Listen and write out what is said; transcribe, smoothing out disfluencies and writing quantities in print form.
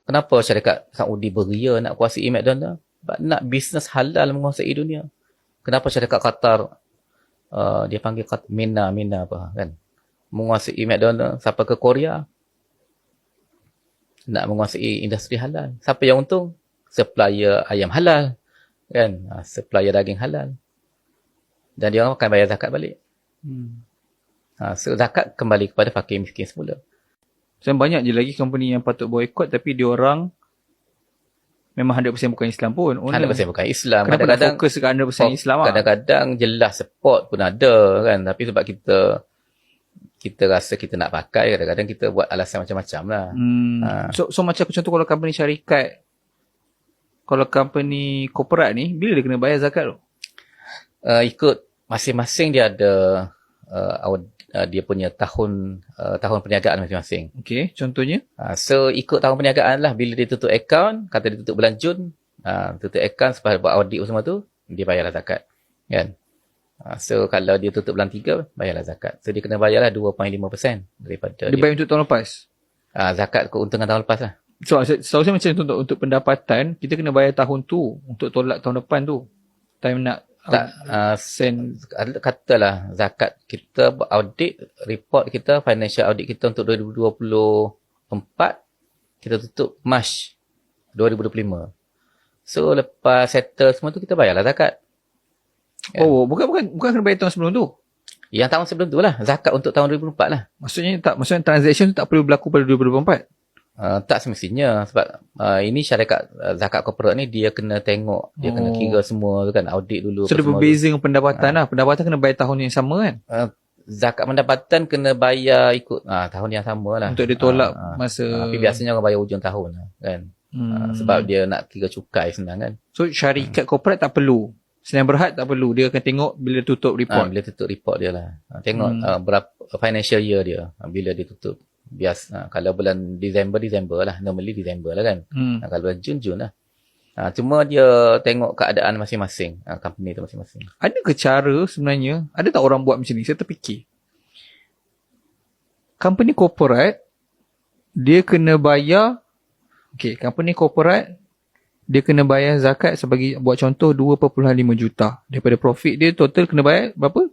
Kenapa syarikat Saudi beria nak kuasai McDonald? Sebab nak bisnes halal menguasai dunia. Kenapa syarikat Qatar, dia panggil Mina apa kan, menguasai McDonald sampai ke Korea, nak menguasai industri halal. Siapa yang untung? Supplier ayam halal kan, supplier daging halal, dan dia orang akan bayar zakat balik. So zakat kembali kepada fakir miskin semula. So banyak je lagi company yang patut boycott, tapi dia orang memang 100% bukan Islam pun. 100% bukan Islam. Kenapa kadang-kadang fokus ke 100% Islam? Kadang-kadang jelas support pun ada kan, tapi sebab kita rasa kita nak pakai, kadang-kadang kita buat alasan macam-macam lah. So macam contoh kalau company syarikat, kalau company korporat ni, bila dia kena bayar zakat tu? Ikut masing-masing dia ada dia punya tahun perniagaan masing-masing. Okey, contohnya? So ikut tahun perniagaan lah. Bila dia tutup akaun, kata dia tutup bulan Jun, tutup akaun sebab buat audit semua tu, dia bayarlah zakat kan. So kalau dia tutup bulan 3, bayarlah zakat. So dia kena bayarlah 2.5% daripada dia bayar untuk tahun lepas? Zakat keuntungan tahun lepas lah. So saya macam untuk pendapatan, kita kena bayar tahun tu untuk tolak tahun depan tu. Time nak katalah zakat kita audit report kita, financial audit kita untuk 2024, kita tutup Mac 2025. So lepas settle semua tu, kita bayarlah zakat. Bukan kena bayar tahun sebelum tu. Yang tahun sebelum tu lah, zakat untuk tahun 2024 lah. Maksudnya transaction tu tak perlu berlaku pada 2024? Tak semestinya, sebab ini syarikat zakat korporat ni dia kena tengok, dia kena kira semua tu kan, audit dulu. So dia berbeza dengan pendapatan lah. Pendapatan kena bayar tahun yang sama kan? Zakat pendapatan kena bayar ikut tahun yang sama lah. Untuk dia tolak masa. Tapi biasanya orang bayar hujung tahun lah kan. Sebab dia nak kira cukai senang kan. So syarikat korporat tak perlu. Sdn Bhd tak perlu. Dia akan tengok bila tutup report. Bila tutup report dia lah. Tengok berapa financial year dia, bila dia tutup. Biasa kalau bulan Disember lah, normally Disember lah kan. Kalau bulan Jun lah. Cuma dia tengok keadaan masing-masing, company tu masing-masing. Ada ke cara sebenarnya, ada tak orang buat macam ni? Saya terfikir, company korporat dia kena bayar, company korporat dia kena bayar zakat sebagai, buat contoh, 2.5 juta daripada profit dia, total kena bayar berapa?